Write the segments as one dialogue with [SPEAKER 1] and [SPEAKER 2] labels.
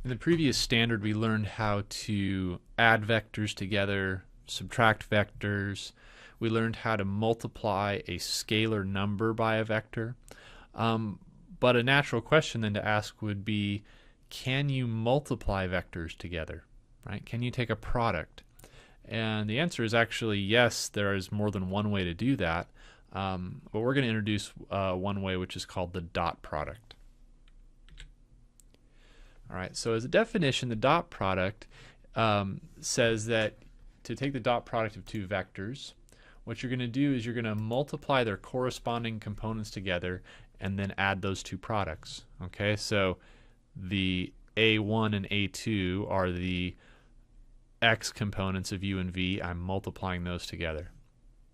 [SPEAKER 1] In the previous standard, we learned how to add vectors together, subtract vectors. We learned how to multiply a scalar number by a vector. But a natural question then to ask would be, can you multiply vectors together? Right? Can you take a product? And the answer is actually yes, there is more than one way to do that. But we're going to introduce one way, which is called the dot product. All right, so as a definition, the dot product says that to take the dot product of two vectors, what you're going to do is you're going to multiply their corresponding components together and then add those two products. Okay, so the A1 and A2 are the x components of u and v. I'm multiplying those together.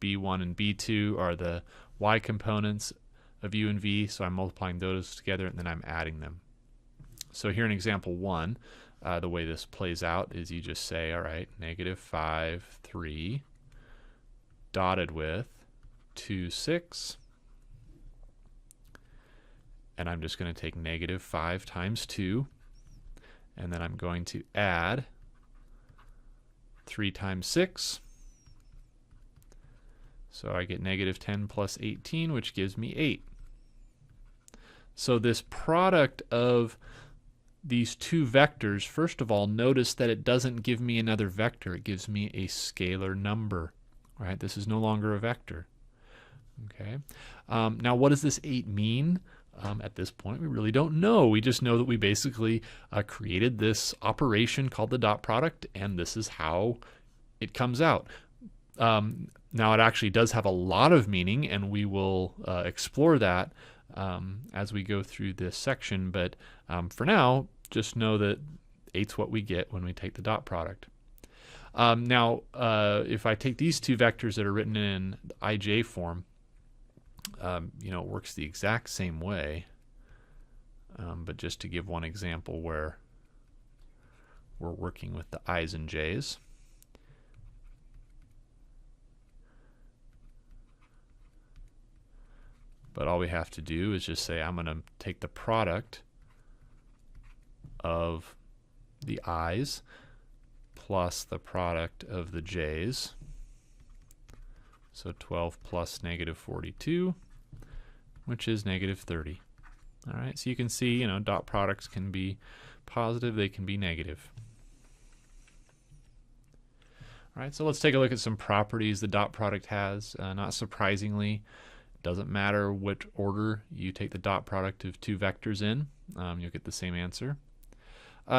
[SPEAKER 1] B1 and B2 are the y components of u and v, so I'm multiplying those together and then I'm adding them. So here in example 1, the way this plays out is you just say, all right, -5, 3, dotted with 2, 6, and I'm just going to take -5 times 2, and then I'm going to add 3 times 6, so I get -10 plus 18, which gives me 8. So this product of these two vectors, first of all, notice that it doesn't give me another vector. It gives me a scalar number. Right? This is no longer a vector. Okay. Now, what does this 8 mean? At this point, we really don't know. We just know that we basically created this operation called the dot product, and this is how it comes out. Now, it actually does have a lot of meaning, and we will explore that as we go through this section. But for now, just know that 8's what we get when we take the dot product. Now, if I take these two vectors that are written in ij form, it works the exact same way. But just to give one example where we're working with the i's and j's. But all we have to do is just say I'm going to take the product of the i's plus the product of the j's. So 12 plus -42, which is -30. All right, so you can see, dot products can be positive, they can be negative. All right, so let's take a look at some properties the dot product has. Not surprisingly, it doesn't matter which order you take the dot product of two vectors in, you'll get the same answer.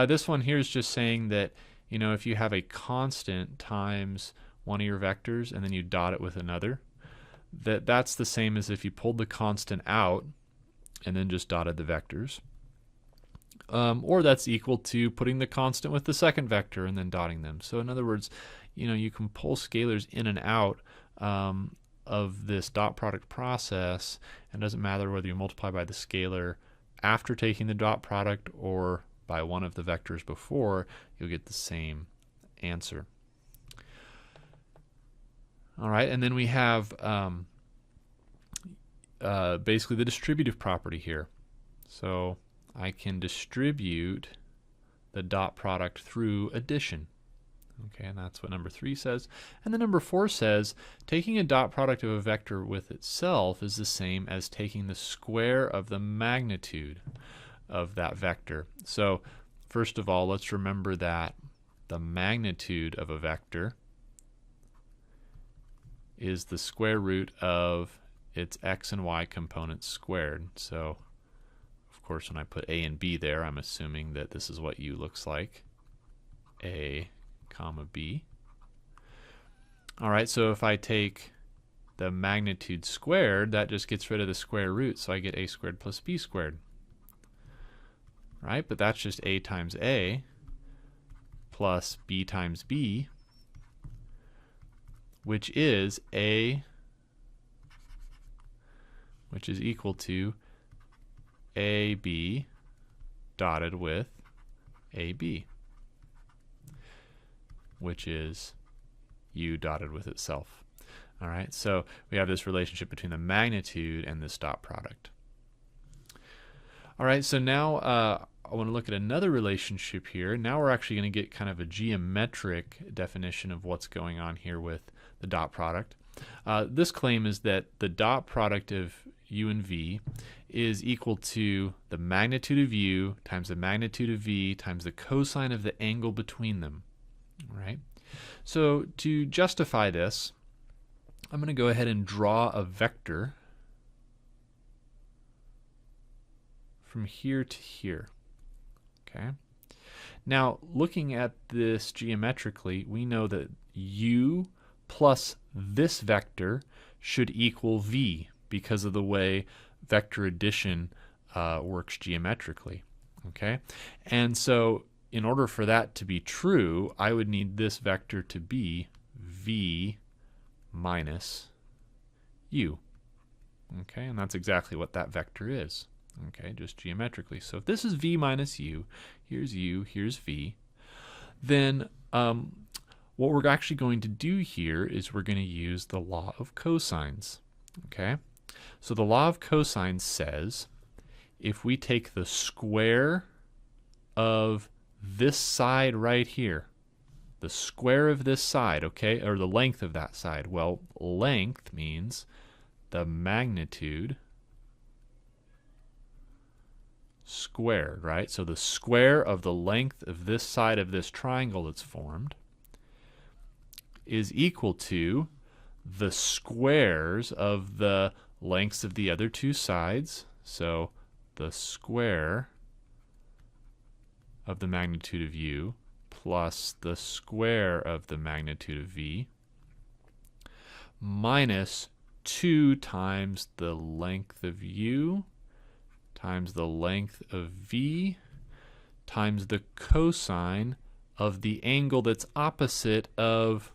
[SPEAKER 1] This one here is just saying that, if you have a constant times one of your vectors and then you dot it with another, that's the same as if you pulled the constant out and then just dotted the vectors. Or that's equal to putting the constant with the second vector and then dotting them. So in other words, you can pull scalars in and out of this dot product process, and it doesn't matter whether you multiply by the scalar after taking the dot product or by one of the vectors before, you'll get the same answer. All right, and then we have basically the distributive property here. So I can distribute the dot product through addition. Okay, and that's what number 3 says. And then number 4 says taking a dot product of a vector with itself is the same as taking the square of the magnitude of that vector. So first of all, let's remember that the magnitude of a vector is the square root of its x and y components squared. So of course when I put a and b there, I'm assuming that this is what u looks like, a comma b. All right, so if I take the magnitude squared, that just gets rid of the square root, so I get a squared plus b squared. Right, but that's just a times a plus b times b, which is a, which is equal to ab dotted with ab, which is u dotted with itself. All right, so we have this relationship between the magnitude and this dot product. All right, so now I want to look at another relationship here. Now we're actually going to get kind of a geometric definition of what's going on here with the dot product. This claim is that the dot product of u and v is equal to the magnitude of u times the magnitude of v times the cosine of the angle between them. All right? So to justify this, I'm going to go ahead and draw a vector from here to here. Okay. Now, looking at this geometrically, we know that u plus this vector should equal v because of the way vector addition works geometrically. Okay. And so in order for that to be true, I would need this vector to be v minus u. Okay, and that's exactly what that vector is. Okay, just geometrically. So if this is v minus u, here's v, then what we're actually going to do here is we're going to use the law of cosines. Okay, so the law of cosines says if we take the square of this side right here, the square of this side, okay, or the length of that side, well, length means the magnitude squared, right? So the square of the length of this side of this triangle that's formed is equal to the squares of the lengths of the other two sides. So the square of the magnitude of u plus the square of the magnitude of v minus 2 times the length of u times the length of v times the cosine of the angle that's opposite of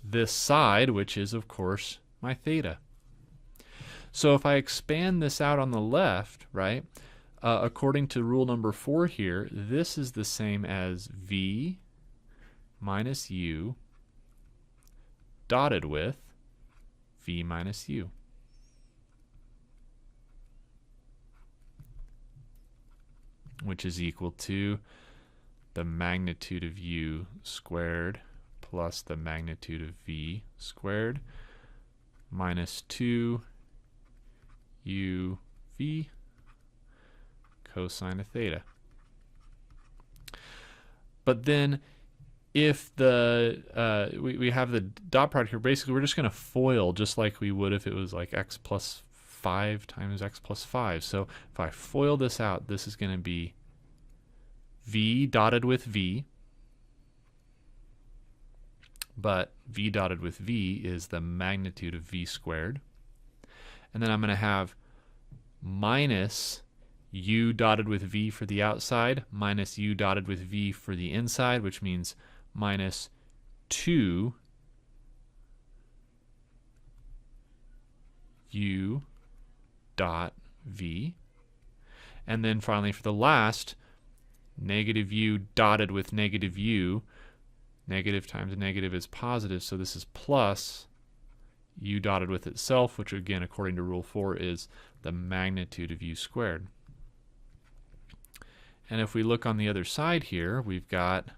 [SPEAKER 1] this side, which is, of course, my theta. So if I expand this out on the left, right, according to rule number 4 here, this is the same as v minus u dotted with v minus u. Which is equal to the magnitude of u squared plus the magnitude of v squared minus 2 u v cosine of theta. But then if the we have the dot product here, basically we're just going to FOIL just like we would if it was like x plus 5 times x plus 5. So if I FOIL this out, this is going to be v dotted with v, but v dotted with v is the magnitude of v squared. And then I'm going to have minus u dotted with v for the outside minus u dotted with v for the inside, which means minus 2 u dot v. And then finally for the last, negative u dotted with negative u. Negative times negative is positive, so this is plus u dotted with itself, which again, according to rule 4, is the magnitude of u squared. And if we look on the other side here, we've got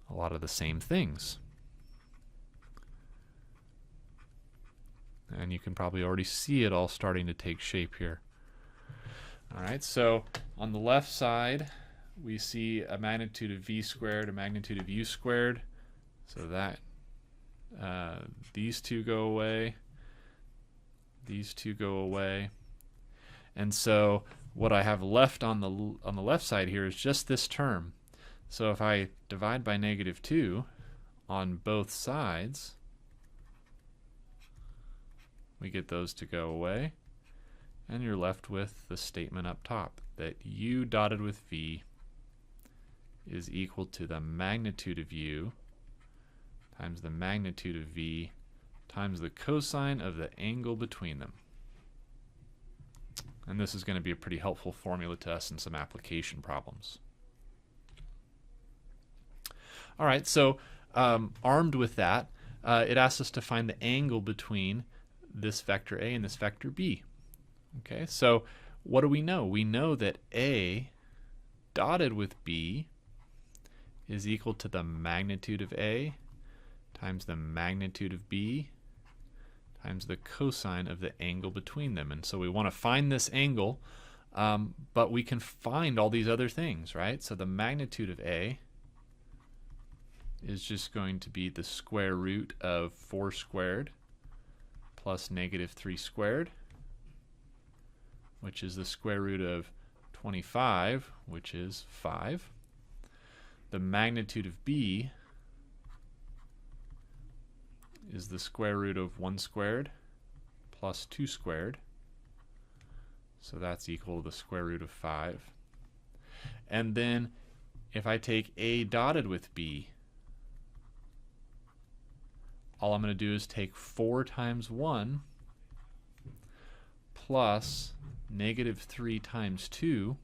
[SPEAKER 1] a lot of the same things. And you can probably already see it all starting to take shape here. All right, so on the left side, we see a magnitude of v squared, a magnitude of u squared. So that these two go away. These two go away. And so what I have left on the left side here is just this term. So if I divide by negative 2 on both sides, we get those to go away. And you're left with the statement up top that u dotted with v is equal to the magnitude of u times the magnitude of v times the cosine of the angle between them. And this is going to be a pretty helpful formula to us in some application problems. All right, so armed with that, it asks us to find the angle between this vector A and this vector B. Okay, so what do we know? We know that A dotted with b is equal to the magnitude of a times the magnitude of b times the cosine of the angle between them. And so we want to find this angle, but we can find all these other things, right? So the magnitude of a is just going to be the square root of 4 squared plus negative 3 squared, which is the square root of 25, which is 5. The magnitude of b is the square root of 1 squared plus 2 squared. So that's equal to the square root of 5. And then if I take a dotted with b, all I'm going to do is take 4 times 1 plus negative 3 times 2,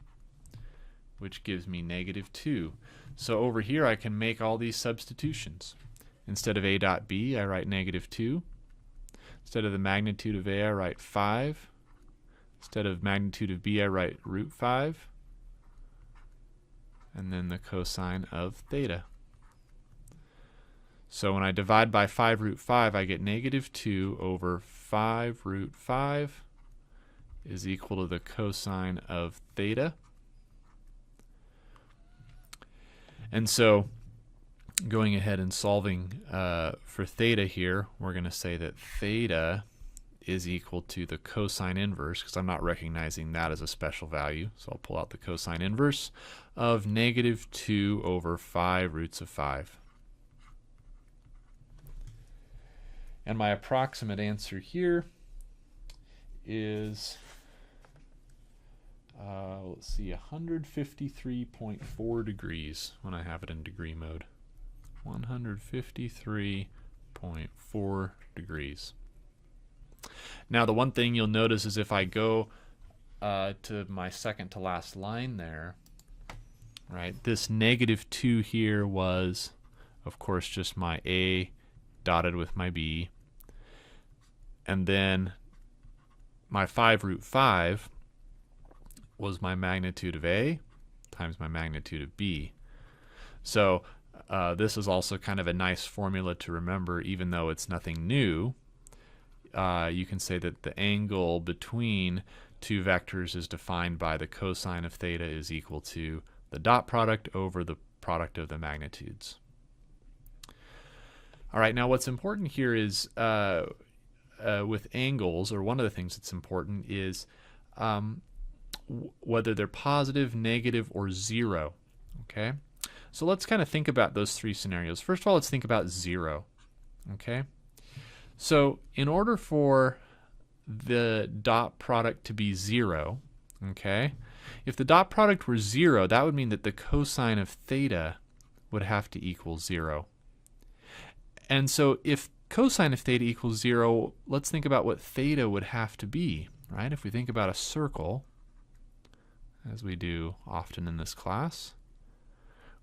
[SPEAKER 1] which gives me negative 2. So over here I can make all these substitutions. Instead of a dot b, I write negative 2. Instead of the magnitude of a, I write 5. Instead of magnitude of b, I write root 5. And then the cosine of theta. So when I divide by 5 root 5, I get negative 2 over 5 root 5 is equal to the cosine of theta. And so going ahead and solving for theta here, we're going to say that theta is equal to the cosine inverse, because I'm not recognizing that as a special value. So I'll pull out the cosine inverse of negative 2 over 5 roots of 5. And my approximate answer here is, let's see, 153.4 degrees when I have it in degree mode. 153.4 degrees. Now the one thing you'll notice is if I go to my second to last line there, right, this negative 2 here was, of course, just my a dotted with my b. And then my 5 root 5 was my magnitude of a times my magnitude of b. So this is also kind of a nice formula to remember, even though it's nothing new. You can say that the angle between two vectors is defined by the cosine of theta is equal to the dot product over the product of the magnitudes. All right, now what's important here is with angles, or one of the things that's important is whether they're positive, negative, or 0. Okay, so let's kind of think about those 3 scenarios. First of all, let's think about 0. Okay, so in order for the dot product to be 0, okay, if the dot product were 0, that would mean that the cosine of theta would have to equal 0. And so if cosine of theta equals 0, let's think about what theta would have to be, right? If we think about a circle, as we do often in this class,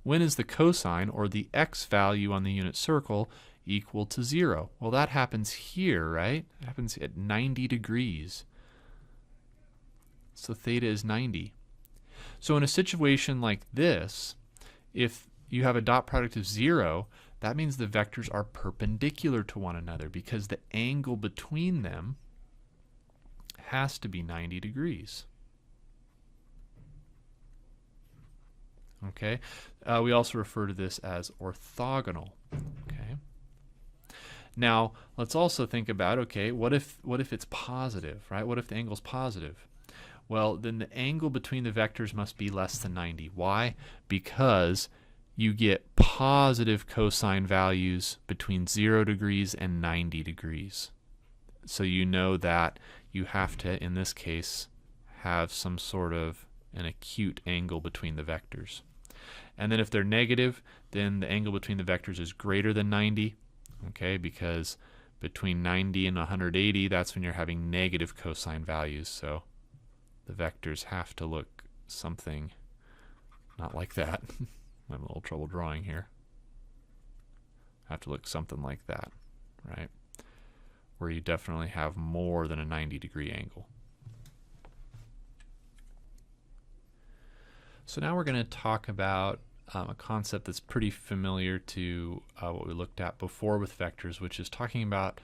[SPEAKER 1] when is the cosine, or the x value on the unit circle, equal to 0? Well, that happens here, right? It happens at 90 degrees. So theta is 90. So in a situation like this, if you have a dot product of 0, that means the vectors are perpendicular to one another, because the angle between them has to be 90 degrees. Okay, we also refer to this as orthogonal. Okay. Now let's also think about, okay, what if it's positive, right? What if the angle's positive? Well, then the angle between the vectors must be less than 90. Why? Because you get positive cosine values between 0 degrees and 90 degrees. So you know that you have to, in this case, have some sort of an acute angle between the vectors. And then if they're negative, then the angle between the vectors is greater than 90, okay, because between 90 and 180, that's when you're having negative cosine values. So the vectors have to look something not like that. I'm having a little trouble drawing here. Have to look something like that, right? Where you definitely have more than a 90-degree angle. So now we're going to talk about a concept that's pretty familiar to what we looked at before with vectors, which is talking about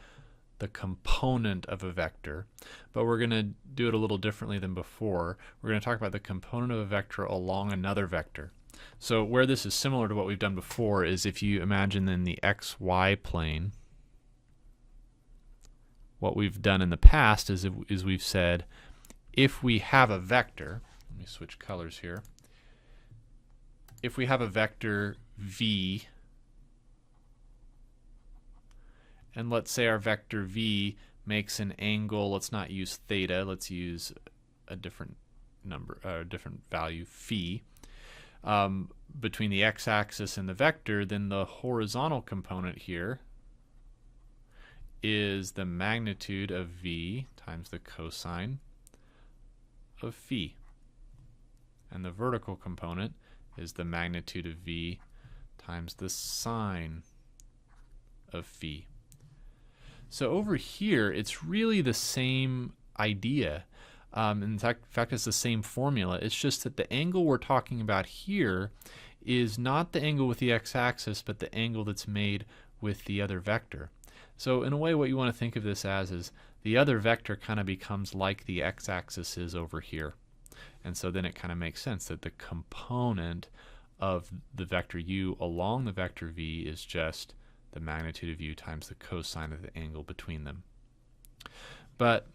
[SPEAKER 1] the component of a vector. But we're going to do it a little differently than before. We're going to talk about the component of a vector along another vector. So where this is similar to what we've done before is if you imagine in the xy plane, what we've done in the past is we've said if we have a vector, let me switch colors here. If we have a vector v, and let's say our vector v makes an angle, let's not use theta, let's use a different number, a different value, phi, between the x-axis and the vector, then the horizontal component here is the magnitude of v times the cosine of phi. And the vertical component is the magnitude of v times the sine of phi. So over here, it's really the same idea. In fact, it's the same formula. It's just that the angle we're talking about here is not the angle with the x-axis, but the angle that's made with the other vector. So in a way, what you want to think of this as is the other vector kind of becomes like the x-axis is over here. And so then it kind of makes sense that the component of the vector u along the vector v is just the magnitude of u times the cosine of the angle between them. But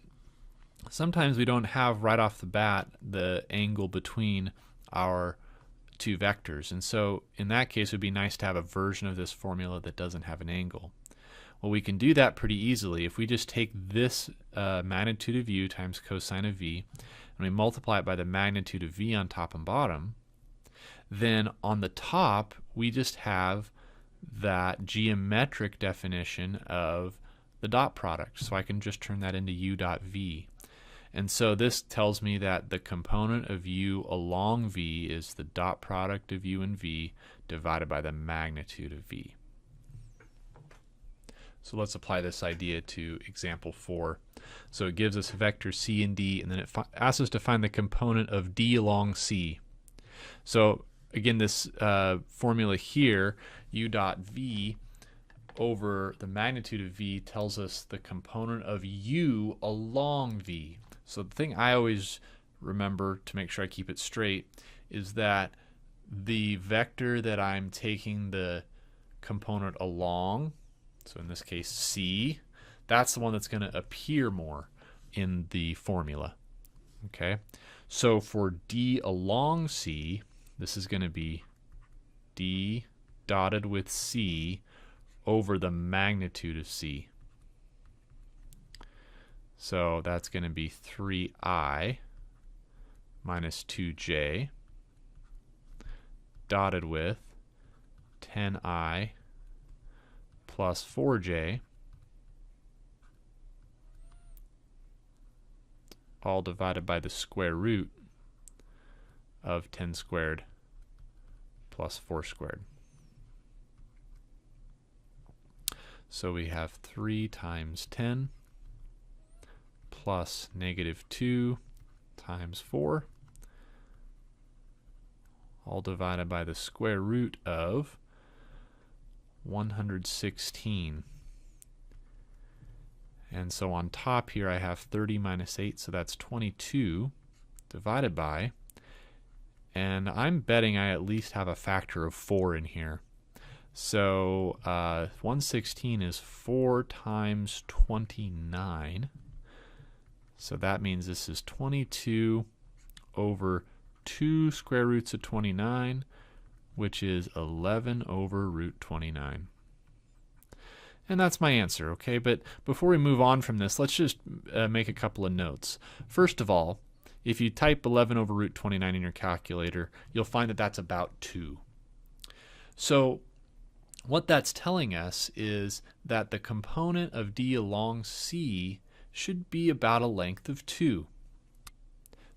[SPEAKER 1] sometimes we don't have right off the bat the angle between our two vectors. And so in that case, it would be nice to have a version of this formula that doesn't have an angle. Well, we can do that pretty easily. If we just take this magnitude of u times cosine of v, and we multiply it by the magnitude of v on top and bottom, then on the top, we just have that geometric definition of the dot product. So I can just turn that into u dot v. And so this tells me that the component of u along v is the dot product of u and v divided by the magnitude of v. So let's apply this idea to example 4. So it gives us a vector c and d, and then it asks us to find the component of d along c. So again, this formula here, u dot v over the magnitude of v, tells us the component of u along v. So the thing I always remember to make sure I keep it straight is that the vector that I'm taking the component along, so in this case c, that's the one that's going to appear more in the formula. Okay, so for d along c, this is going to be d dotted with c over the magnitude of c. So that's going to be 3i minus 2j dotted with 10i plus 4j, all divided by the square root of 10 squared plus 4 squared. So we have 3 times 10 plus negative 2 times 4, all divided by the square root of 116. And so on top here I have 30 minus 8, so that's 22 divided by, and I'm betting I at least have a factor of 4 in here. So 116 is 4 times 29. So that means this is 22 over 2 square roots of 29, which is 11 over root 29. And that's my answer, okay? But before we move on from this, let's just make a couple of notes. First of all, if you type 11 over root 29 in your calculator, you'll find that that's about 2. So what that's telling us is that the component of d along c should be about a length of 2.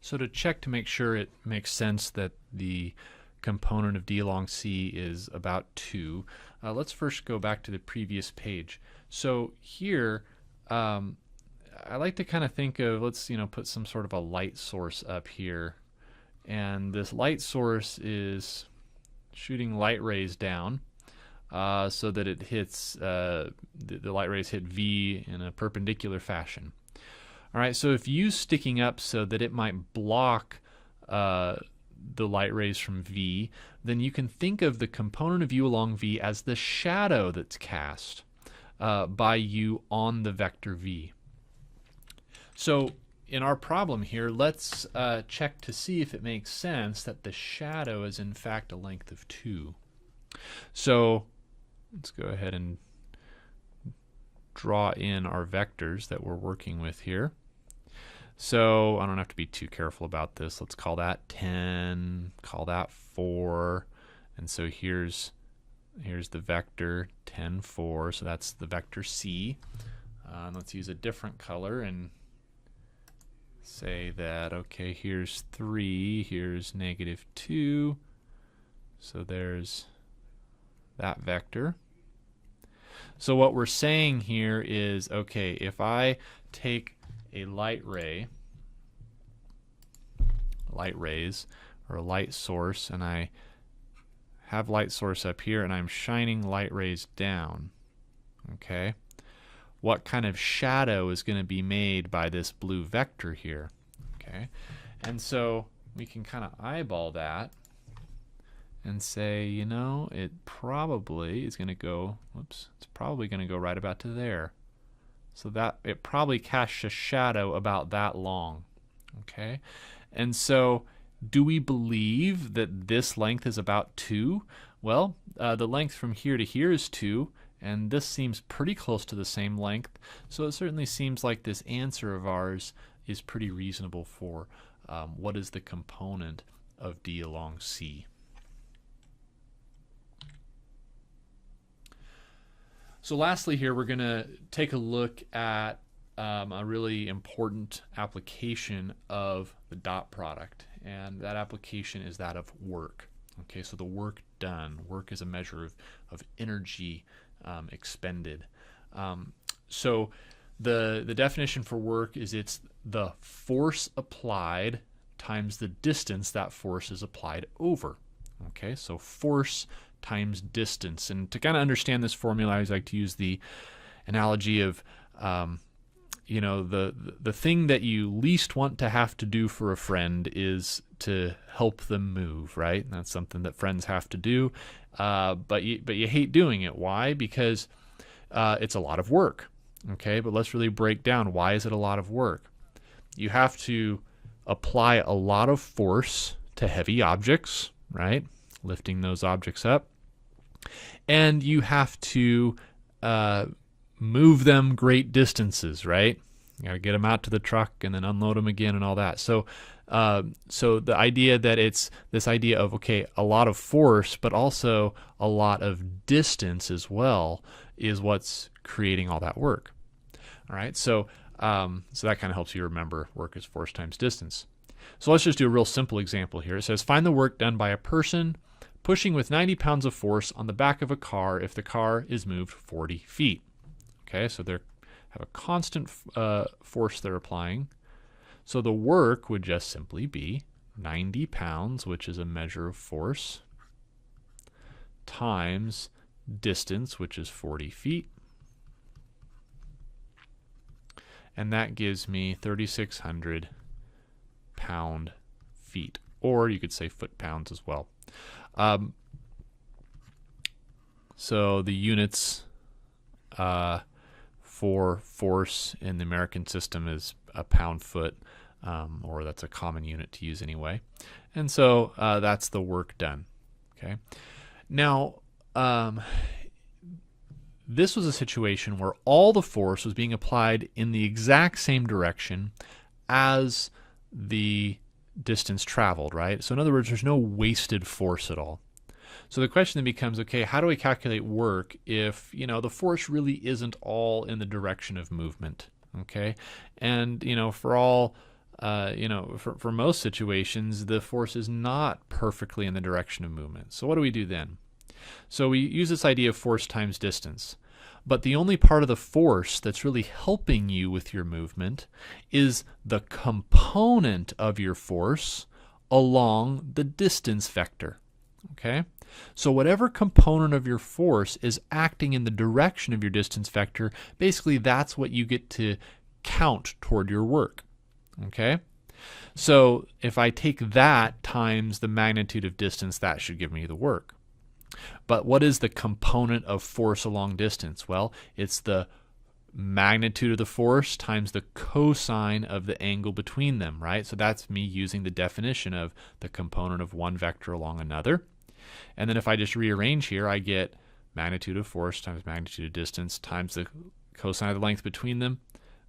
[SPEAKER 1] So to check to make sure it makes sense that the component of d along c is about 2, let's first go back to the previous page. So here, I like to kind of think of, let's put some sort of a light source up here, and this light source is shooting light rays down so that it hits, the light rays hit V in a perpendicular fashion. All right, so if U's sticking up so that it might block the light rays from V, then you can think of the component of U along V as the shadow that's cast by U on the vector V. So in our problem here, let's check to see if it makes sense that the shadow is in fact a length of 2. So let's go ahead and draw in our vectors that we're working with here. So I don't have to be too careful about this. Let's call that 10, call that 4, and so here's the vector 10, 4, so that's the vector C. Let's use a different color and say that, okay, here's 3, here's -2, so there's that vector. So what we're saying here is, okay, if I take a light rays or a light source, and I have light source up here and I'm shining light rays down, okay, what kind of shadow is going to be made by this blue vector here? Okay, and so we can kind of eyeball that and say, you know, it probably is going to go, whoops, it's probably going to go right about to there. So that it probably casts a shadow about that long. Okay, and so do we believe that this length is about 2? Well, the length from here to here is 2, and this seems pretty close to the same length, so it certainly seems like this answer of ours is pretty reasonable for what is the component of D along C. So lastly here, we're going to take a look at a really important application of the dot product, and that application is that of work. Okay, so the work done. Work is a measure of energy expended. So the definition for work is it's the force applied times the distance that force is applied over. Okay, so force times distance. And to kind of understand this formula, I always like to use the analogy of you know, the thing that you least want to have to do for a friend is to help them move, right? And that's something that friends have to do, but you hate doing it. Why? Because it's a lot of work. Okay, but let's really break down, why is it a lot of work? You have to apply a lot of force to heavy objects, right? Lifting those objects up. And you have to move them great distances, right? You got to get them out to the truck and then unload them again and all that. So the idea that it's this idea of, okay, a lot of force, but also a lot of distance as well, is what's creating all that work. All right, so that kind of helps you remember work is force times distance. So let's just do a real simple example here. It says, find the work done by a person pushing with 90 pounds of force on the back of a car if the car is moved 40 feet. Okay, so they have a constant force they're applying. So the work would just simply be 90 pounds, which is a measure of force, times distance, which is 40 feet. And that gives me 3,600 pound-feet, or you could say foot-pounds as well. So the units for force in the American system is a pound-foot, or that's a common unit to use anyway. And so that's the work done. Okay. Now, this was a situation where all the force was being applied in the exact same direction as the distance traveled, right? So in other words, there's no wasted force at all. So the question then becomes, okay, how do we calculate work if, you know, the force really isn't all in the direction of movement, okay? And, you know, for all, for most situations, the force is not perfectly in the direction of movement. So what do we do then? So we use this idea of force times distance. But the only part of the force that's really helping you with your movement is the component of your force along the distance vector. Okay? So whatever component of your force is acting in the direction of your distance vector, basically that's what you get to count toward your work. Okay? So if I take that times the magnitude of distance, that should give me the work. But what is the component of force along distance? Well, it's the magnitude of the force times the cosine of the angle between them, right? So that's me using the definition of the component of one vector along another. And then if I just rearrange here, I get magnitude of force times magnitude of distance times the cosine of the length between them,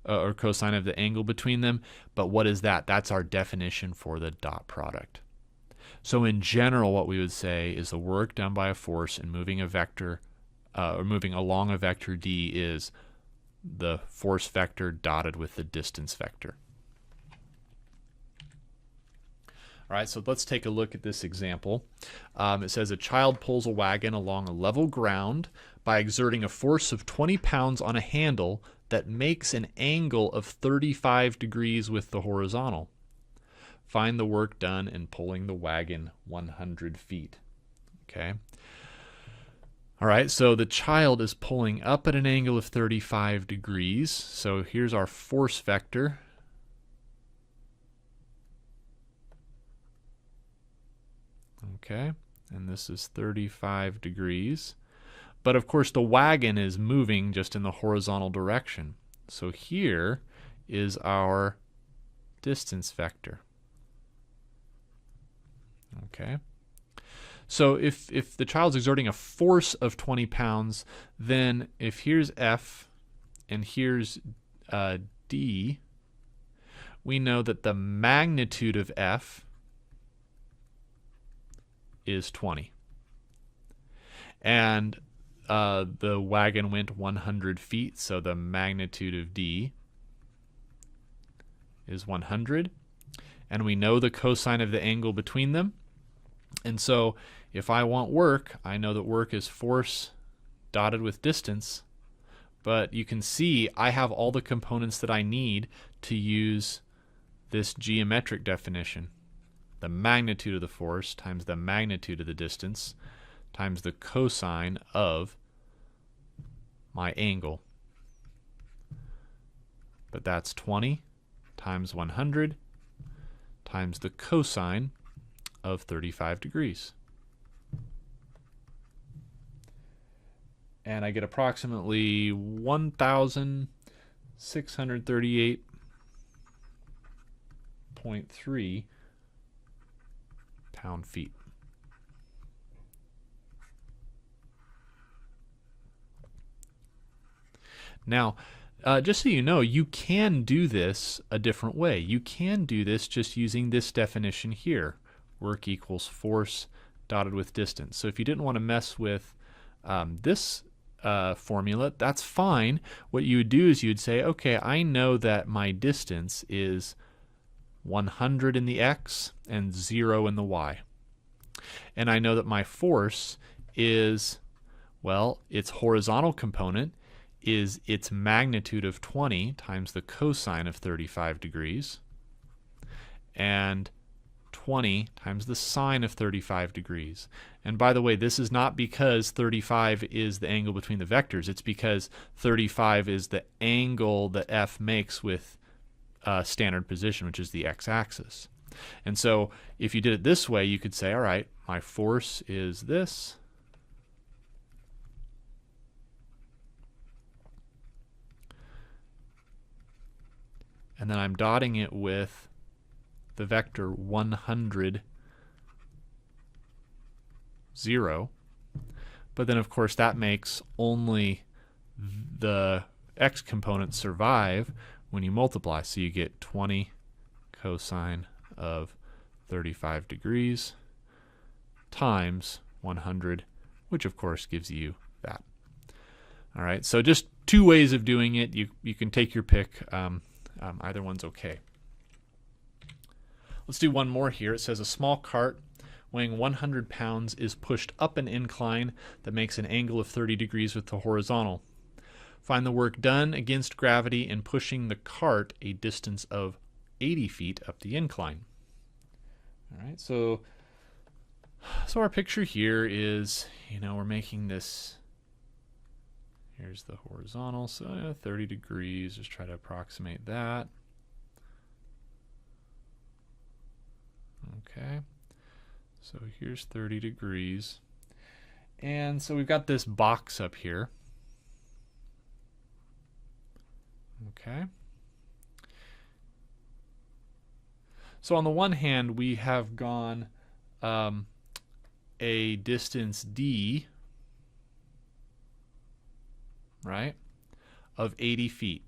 [SPEAKER 1] or cosine of the angle between them. But what is that? That's our definition for the dot product. So in general, what we would say is the work done by a force in moving a vector, or moving along a vector d, is the force vector dotted with the distance vector. All right, so let's take a look at this example. It says a child pulls a wagon along a level ground by exerting a force of 20 pounds on a handle that makes an angle of 35 degrees with the horizontal. Find the work done in pulling the wagon 100 feet. Okay. All right, so the child is pulling up at an angle of 35 degrees. So here's our force vector. Okay, and this is 35 degrees. But of course the wagon is moving just in the horizontal direction. So here is our distance vector. Okay. So if the child's exerting a force of 20 pounds, then if here's F and here's D, we know that the magnitude of F is 20. And the wagon went 100 feet, so the magnitude of D is 100. And we know the cosine of the angle between them. And so if I want work, I know that work is force dotted with distance, but you can see I have all the components that I need to use this geometric definition. The magnitude of the force times the magnitude of the distance times the cosine of my angle. But that's 20 times 100 times the cosine of 35 degrees. And I get approximately 1,638.3 pound-feet. Now, just so you know, you can do this a different way. You can do this just using this definition here. Work equals force dotted with distance. So if you didn't want to mess with this formula, that's fine. What you would do is you'd say, okay, I know that my distance is 100 in the x and 0 in the y. And I know that my force is, well, its horizontal component is its magnitude of 20 times the cosine of 35 degrees, and 20 times the sine of 35 degrees. And by the way, this is not because 35 is the angle between the vectors. It's because 35 is the angle that F makes with standard position, which is the x-axis. And so if you did it this way, you could say, all right, my force is this. And then I'm dotting it with the vector 100, 0. But then, of course, that makes only the x component survive when you multiply. So you get 20 cosine of 35 degrees times 100, which, of course, gives you that. All right, so just two ways of doing it. You can take your pick. Either one's okay. Let's do one more here. It says a small cart weighing 100 pounds is pushed up an incline that makes an angle of 30 degrees with the horizontal. Find the work done against gravity in pushing the cart a distance of 80 feet up the incline. All right, so our picture here is, we're making this, here's the horizontal, so 30 degrees, just try to approximate that. Okay, so here's 30 degrees. And so we've got this box up here. Okay. So on the one hand, we have gone a distance d, right, of 80 feet.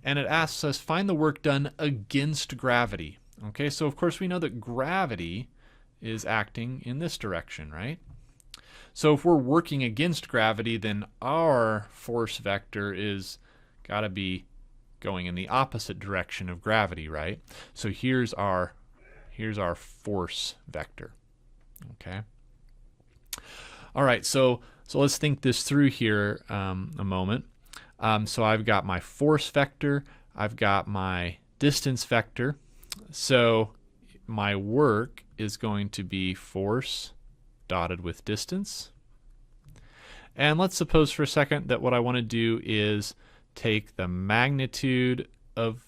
[SPEAKER 1] And it asks us, find the work done against gravity. Okay, so of course we know that gravity is acting in this direction, right? So if we're working against gravity, then our force vector is got to be going in the opposite direction of gravity, right? So here's our force vector. Okay. All right, so let's think this through here a moment. So I've got my force vector, I've got my distance vector. So my work is going to be force dotted with distance. And let's suppose for a second that what I want to do is take the magnitude of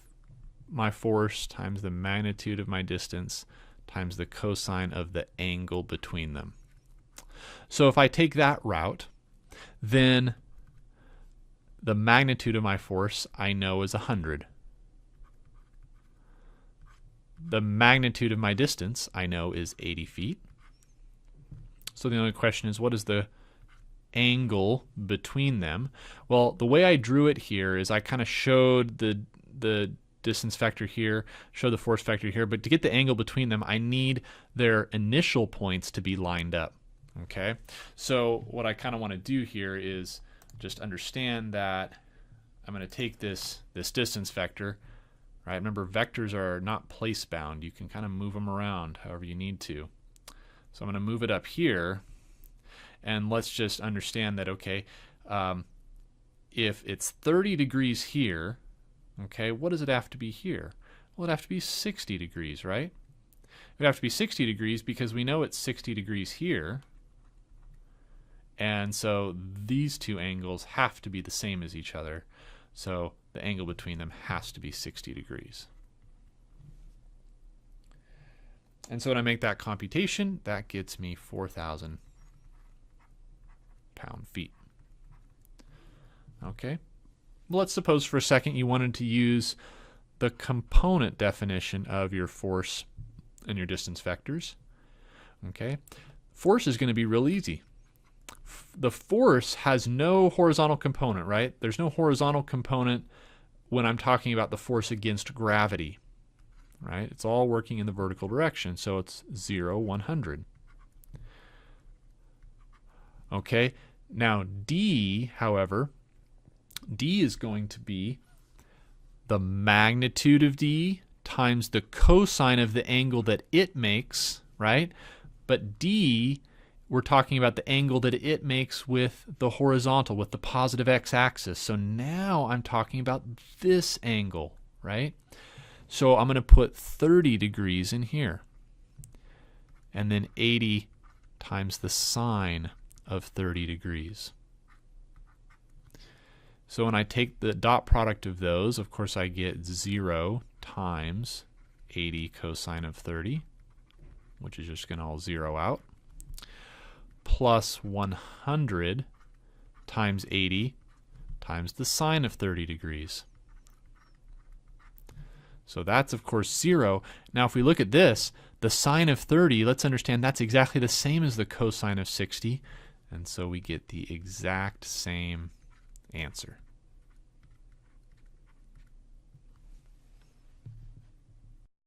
[SPEAKER 1] my force times the magnitude of my distance times the cosine of the angle between them. So if I take that route, then the magnitude of my force I know is 100. The magnitude of my distance I know is 80 feet. So the only question is, what is the angle between them? Well, the way I drew it here is I kind of showed the distance vector here, showed the force vector here, but to get the angle between them, I need their initial points to be lined up. Okay, so what I kind of want to do here is just understand that I'm going to take this distance vector, right? Remember, vectors are not place bound. You can kind of move them around however you need to. So I'm going to move it up here, and let's just understand that, okay, if it's 30 degrees here, okay, what does it have to be here? Well, it'd have to be 60 degrees, right? It would have to be 60 degrees because we know it's 60 degrees here. And so these two angles have to be the same as each other. So the angle between them has to be 60 degrees. And so when I make that computation, that gets me 4,000 pound-feet. Okay. Well, let's suppose for a second you wanted to use the component definition of your force and your distance vectors. Okay. Force is going to be real easy. The force has no horizontal component, right? There's no horizontal component when I'm talking about the force against gravity, right? It's all working in the vertical direction, so it's 0, 100. Okay, now D, however, D is going to be the magnitude of D times the cosine of the angle that it makes, right? But D, we're talking about the angle that it makes with the horizontal, with the positive x-axis. So now I'm talking about this angle, right? So I'm going to put 30 degrees in here. And then 80 times the sine of 30 degrees. So when I take the dot product of those, of course I get 0 times 80 cosine of 30, which is just going to all zero out, plus 100 times 80 times the sine of 30 degrees. So that's, of course, 0. Now, if we look at this, the sine of 30, let's understand that's exactly the same as the cosine of 60. And so we get the exact same answer.